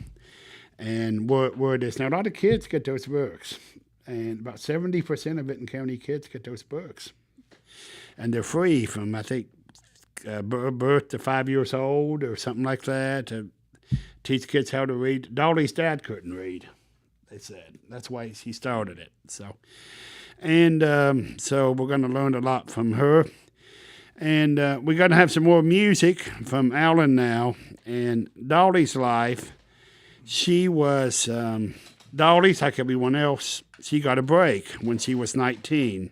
and where it is. Now, a lot of kids get those books, and about 70% of Vinton County kids get those books. And they're free from, I think, birth to 5 years old or something like that, to teach kids how to read. Dolly's dad couldn't read, they said. That's why he started it. So we're going to learn a lot from her. And we're going to have some more music from Allen now. And Dolly's life, she was, Dolly's like everyone else, she got a break when she was 19.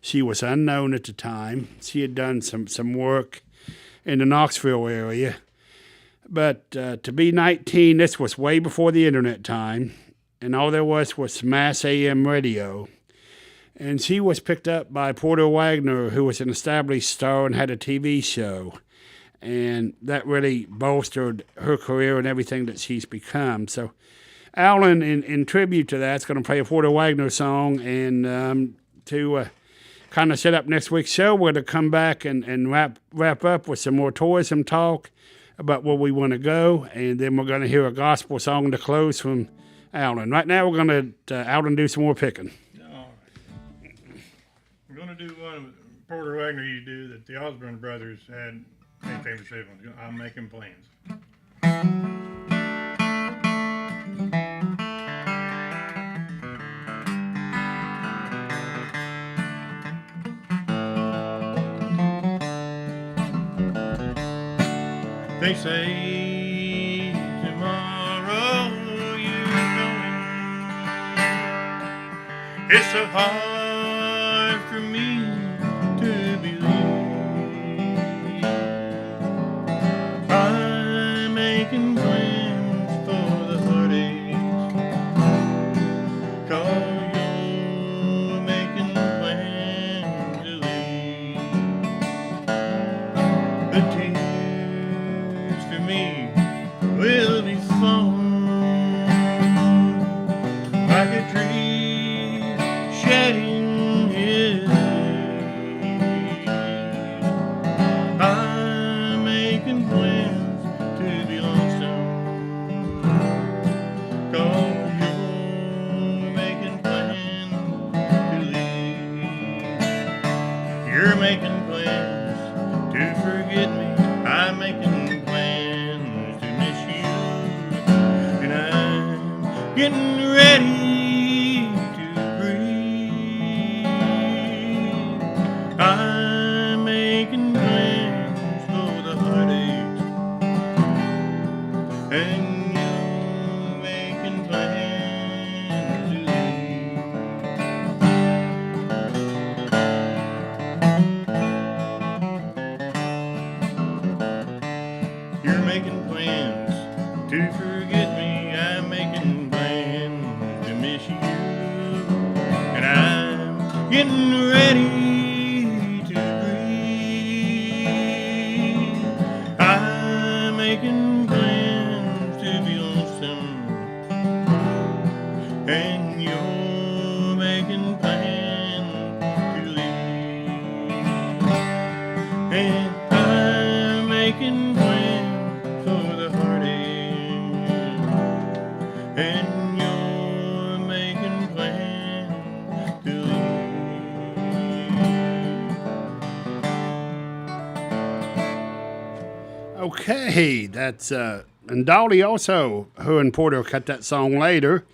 She was unknown at the time. She had done some work in the Knoxville area. But to be 19, this was way before the internet time, and all there was mass AM radio. And she was picked up by Porter Wagner, who was an established star and had a TV show. And that really bolstered her career and everything that she's become. So Allen, in tribute to that, is going to play a Porter Wagner song, and to... kind of set up next week's show, we're going to come back and wrap up with some more tourism talk about where we want to go, and then we're going to hear a gospel song to close from Allen. Right now, we're going to Allen do some more picking. All right. We're going to do one Porter Wagner used to do that the Osborne brothers had a favorite shape on. I'm Making Plans. They say tomorrow you're going. It's so hard for me to believe. I'm making plans for the heartaches, 'cause you're making plans to leave. The tears for me will be falling like a tree shedding his leaves. I'm making plans to be lonesome, 'cause you're making plans to leave. You're making plans to forget me. I'm making plans to miss you, and I'm getting ready to breathe. I'm making plans for the heartaches, and you're making plans to leave. You're making plans to forget me. I'm making plans to miss and I'm making plans for the heartache, and you're making plans to leave. Okay, that's and Dolly also, who and Porter cut that song later,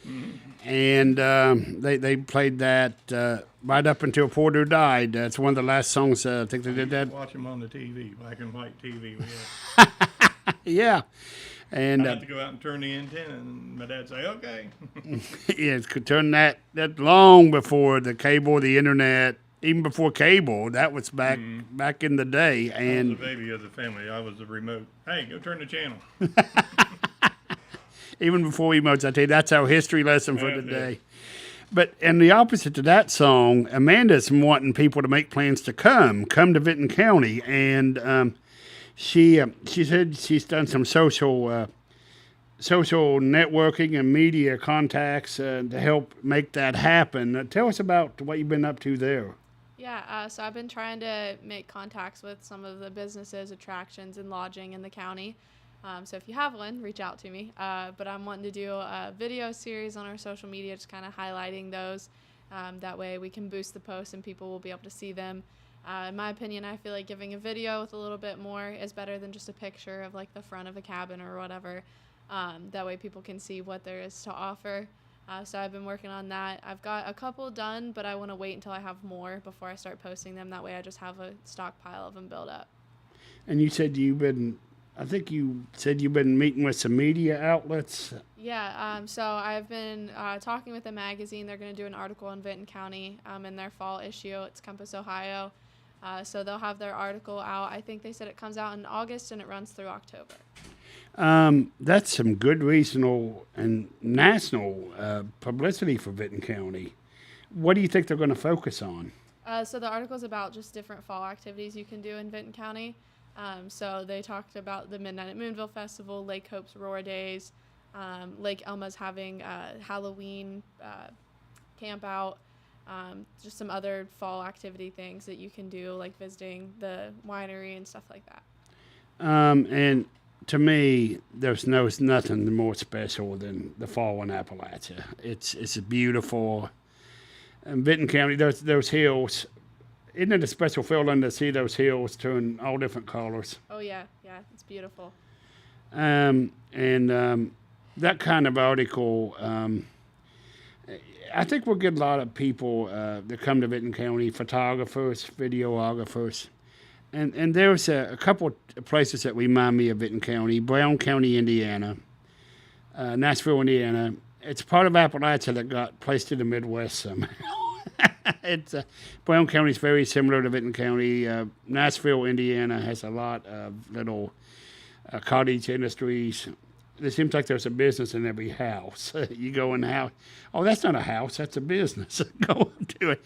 and they played that right up until Porter died. That's one of the last songs. I think they did that. Watch them on the TV, black and white TV. We had. Yeah, and I had to go out and turn the antenna, and my dad say, "Okay." yeah, it could turn that long before the cable, the internet, even before cable. That was back in the day, I and was the baby of the family. I was the remote. Hey, go turn the channel. even before emotes. I tell you, that's our history lesson for Yeah, today. But and the opposite to that song, Amanda's wanting people to make plans to come to Vinton County, and she said she's done some social networking and media contacts to help make that happen. Tell us about what you've been up to there. Yeah, so I've been trying to make contacts with some of the businesses, attractions, and lodging in the county. So if you have one, reach out to me. But I'm wanting to do a video series on our social media, just kind of highlighting those. That way we can boost the posts and people will be able to see them. In my opinion, I feel like giving a video with a little bit more is better than just a picture of like the front of a cabin or whatever. That way people can see what there is to offer. So I've been working on that. I've got a couple done, but I want to wait until I have more before I start posting them. That way I just have a stockpile of them built up. And you said you've been meeting with some media outlets. Yeah, so I've been talking with a magazine. They're going to do an article in Vinton County in their fall issue. It's Compass, Ohio. So they'll have their article out. I think they said it comes out in August and it runs through October. That's some good regional and national publicity for Vinton County. What do you think they're going to focus on? So the article is about just different fall activities you can do in Vinton County. So they talked about the Midnight at Moonville Festival, Lake Hope's Roar Days, Lake Elma's having Halloween camp out, just some other fall activity things that you can do, like visiting the winery and stuff like that. And to me, there's nothing more special than the fall in Appalachia. It's beautiful. In Vinton County, those hills. Isn't it a special feeling to see those hills turn all different colors? Oh yeah, it's beautiful. And that kind of article, I think we'll get a lot of people that come to Vinton County, photographers, videographers. And there's a couple of places that remind me of Vinton County. Brown County, Indiana, Nashville, Indiana. It's part of Appalachia that got placed in the Midwest somehow. It's Brown County is very similar to Vinton County. Nashville, Indiana has a lot of little cottage industries. It seems like there's a business in every house. You go in the house. Oh, that's not a house. That's a business. Go to it.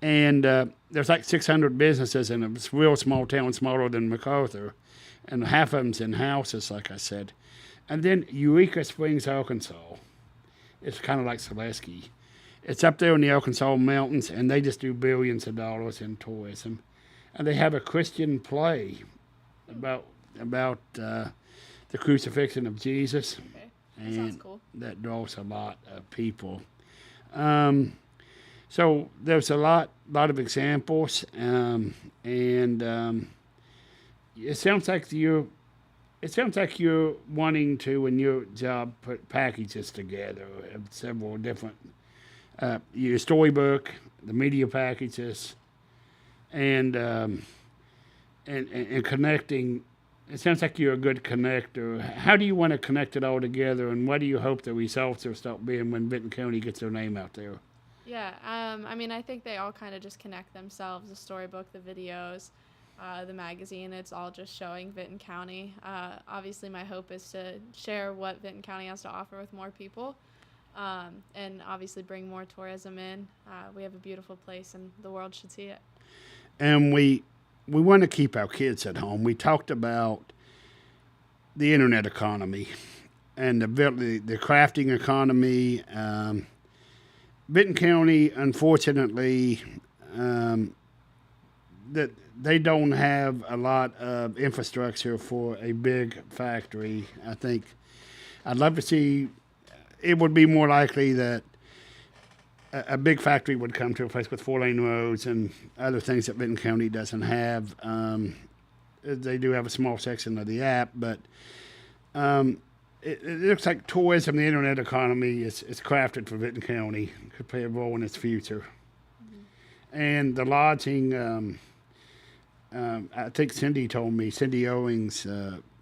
And there's like 600 businesses in a real small town, smaller than MacArthur. And half of them's in houses, like I said. And then Eureka Springs, Arkansas. It's kind of like Saleski. It's up there in the Arkansas mountains, and they just do billions of dollars in tourism. And they have a Christian play about the crucifixion of Jesus. Okay, that and sounds cool. That draws a lot of people. So there's a lot of examples, and it sounds like you're wanting to, in your job, put packages together of several different. Your storybook, the media packages, and connecting. It sounds like you're a good connector. How do you want to connect it all together, and what do you hope the results will start being when Vinton County gets their name out there? Yeah, I mean, I think they all kind of just connect themselves. The storybook, the videos, the magazine, it's all just showing Vinton County. Obviously, my hope is to share what Vinton County has to offer with more people. And obviously bring more tourism in. We have a beautiful place and the world should see it. And we want to keep our kids at home. We talked about the internet economy and the crafting economy. Vinton County, unfortunately, that they don't have a lot of infrastructure for a big factory. I think I'd love to see. It would be more likely that a big factory would come to a place with 4-lane roads and other things that Vinton County doesn't have. They do have a small section of the app, but it looks like tourism, the internet economy, is crafted for Vinton County. Could play a role in its future. Mm-hmm. And the lodging, I think Cindy Owings,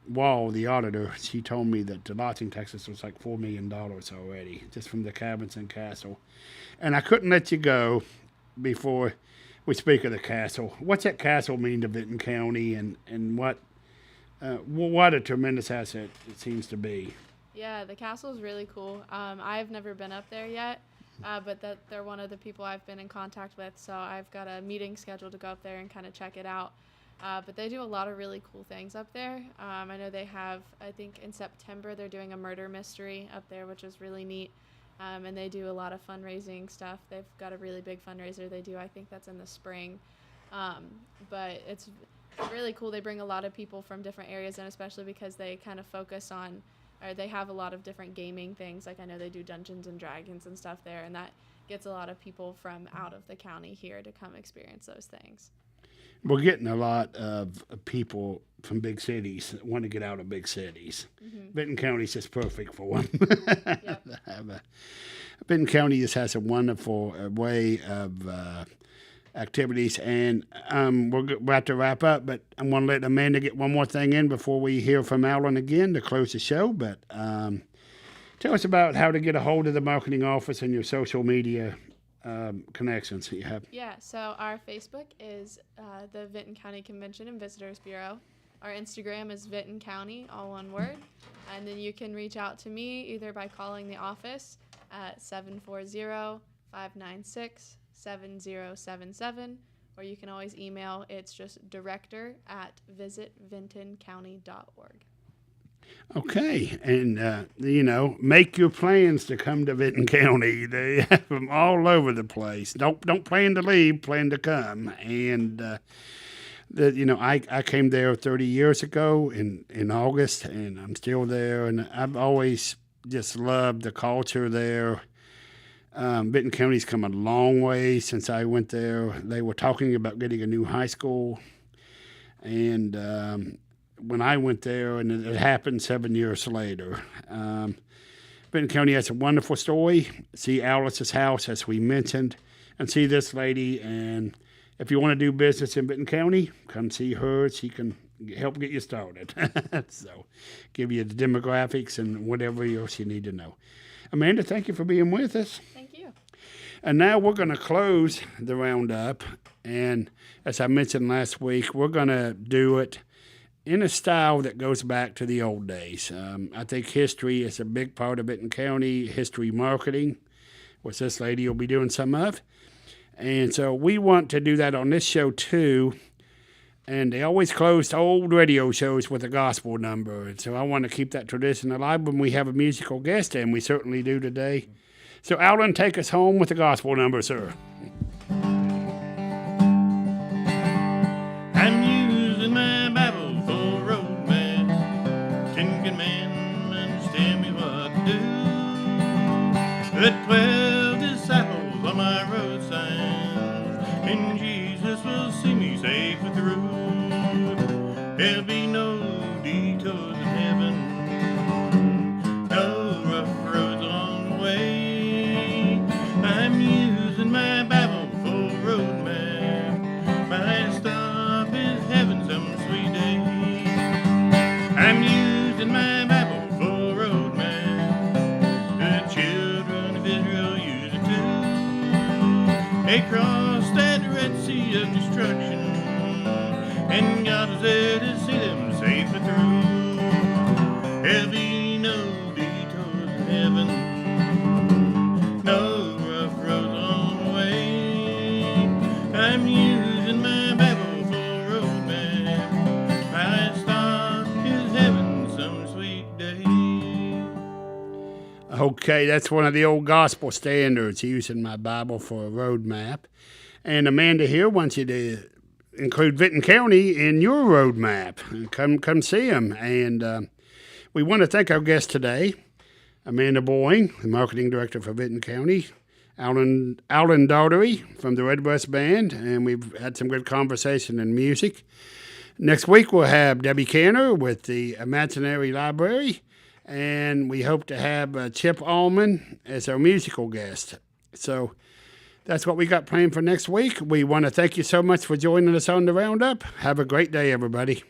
Wall, the auditor, she told me that the lodging taxes was like $4 million already, just from the cabins and castle. And I couldn't let you go before we speak of the castle. What's that castle mean to Vinton County, and what a tremendous asset it seems to be? Yeah, the castle is really cool. I've never been up there yet, but they're one of the people I've been in contact with, so I've got a meeting scheduled to go up there and kind of check it out. But they do a lot of really cool things up there. I know they have, I think in September, they're doing a murder mystery up there, which is really neat. And they do a lot of fundraising stuff. They've got a really big fundraiser they do. I think that's in the spring. But it's really cool. They bring a lot of people from different areas, and especially because they kind of focus on, or they have a lot of different gaming things. Like I know they do Dungeons and Dragons and stuff there, and that gets a lot of people from out of the county here to come experience those things. We're getting a lot of people from big cities that want to get out of big cities. Mm-hmm. Vinton County is just perfect for them. Yep. Vinton County just has a wonderful way of activities, and we're about to wrap up, but I'm going to let Amanda get one more thing in before we hear from Allen again to close the show. But tell us about how to get a hold of the marketing office and your social media connections that you have. Yeah, so our Facebook is the Vinton County Convention and Visitors Bureau. Our Instagram is Vinton County, all one word. And then you can reach out to me either by calling the office at 740-596-7077, or you can always email. It's just director@visitvintoncounty.org. Okay, and make your plans to come to Vinton County. They have them all over the place. Don't plan to leave, plan to come. And I came there 30 years ago in August, and I'm still there. And I've always just loved the culture there. Vinton County's come a long way since I went there. They were talking about getting a new high school, and when I went there, and it happened 7 years later. Vinton County has a wonderful story. See Alice's house, as we mentioned, and see this lady. And if you want to do business in Vinton County, come see her. She can help get you started. So give you the demographics and whatever else you need to know. Amanda, thank you for being with us. Thank you. And now we're going to close the roundup. And as I mentioned last week, we're going to do it in a style that goes back to the old days. I think history is a big part of Vinton County, history marketing, which this lady will be doing some of. And so we want to do that on this show too. And they always closed old radio shows with a gospel number. And so I want to keep that tradition alive when we have a musical guest, and we certainly do today. So Allen, take us home with the gospel number, sir. I'm using my Bible for a roadmap. 10 commandments tell me what to do. The 12 disciples on my road signs, and Jesus will see me safely through. There'll be no detours in heaven, no rough roads along the way. I'm using my Bible for a roadmap. My stop is heaven some sweet day. I'm using my Bible for a roadmap. The children of Israel use it too. They crossed that Red Sea of destruction, and God was there to see them safely through. There'll be no detours in heaven, no rough roads along the way. I'm using my Bible for a roadmap. My stop is heaven some sweet day. Okay, that's one of the old gospel standards, using my Bible for a roadmap. And Amanda here wants you to include Vinton County in your roadmap. Come see them. And we want to thank our guest today, Amanda Boying, the marketing director for Vinton County, Allen Daugherty from the Red West Band, and we've had some good conversation and music. Next week we'll have Debbie Canner with the Imaginary Library, and we hope to have Chip Allman as our musical guest. So that's what we got planned for next week. We want to thank you so much for joining us on the Roundup. Have a great day, everybody.